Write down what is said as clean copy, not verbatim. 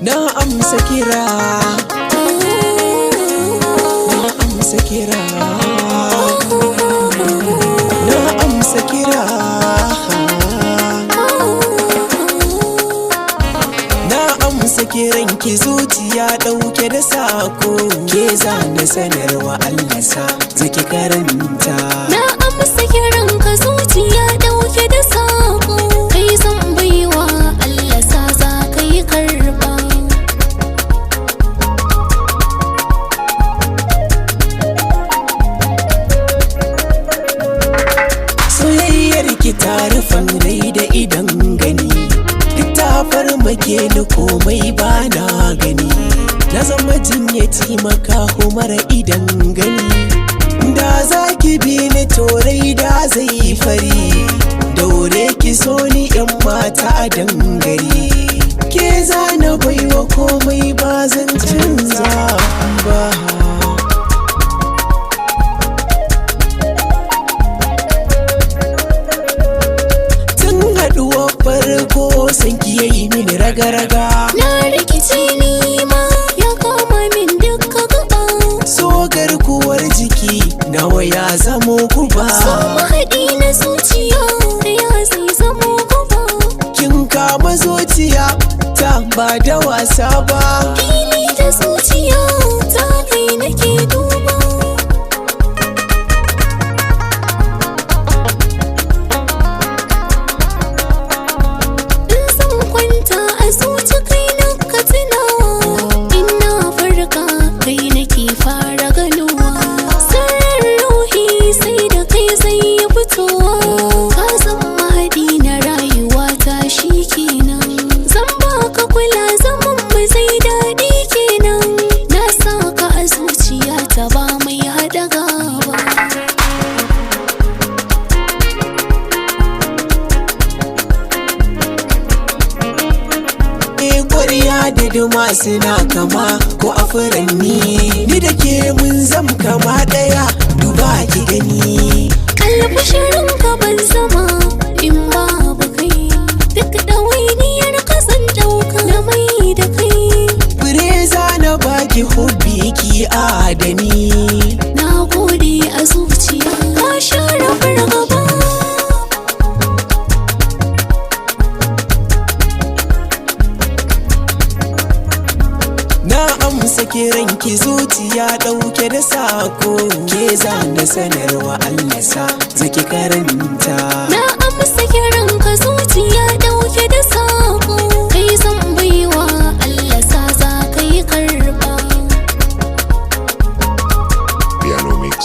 Na amsa kira, na amsa kira, na amsa kira, na amsa kiran ki zuciya ɗauke da sako, ke zane sanarwa Allah sa zaki karanta. Na amsa kiran ka zuciya ɗauke da sako, kai zan baiwa Allah sa za ka yi karba. Soyayyar ki ta rufan rai da idan gani, duk ta farmake ni komai ba na gani. Na zama jinyaci makaho mara idan gani, da za ki bi ni torai da zai fari. Daure ki so ni yan mata a dangare, ke zana baiwa komai ba zan canza ba. Farko san ki yayi mini raga-raga, Na rikici ni ma ya kama min duka gaba. so garkuwar jiki nawa ya zamo guba. So mahaɗi na zuciya da ya zai zamo gaba. Kin kama zuciya ta ba da wasa ba, Fili da zuciya ta kai nake duba. In zan kwanta a zuci kai na ka tunawa, in na farka kai nake fara ganowa. Sirrin ruhi sai da kai zai yi fitowa, ka zan mahaɗi na rayuwa ta shi kenan. Zan baka kula zaman mu zai daɗi kenan, na sa ka a zuciya ta ba mai haɗa gaba. ƙwarya da duma suna kama ko a furanni. Ni da ke mun zam kama ɗaya, duba ki gani. Albishirin ka ban zama in babu kai, duk ɗawainiyar ka zan ɗauka na mai da kai. Fureza na baki hubbi ki adani, Na gode a zuciya ka share fargaba. na amsa kiran ki zuciya ɗauke da sako, ke zane sanarwa Allah sa zaki karanta. Na amsa kiran ka zuciya ɗauke da sako, kai zan baiwa Allah sa za ka yi karba. Piano Mix.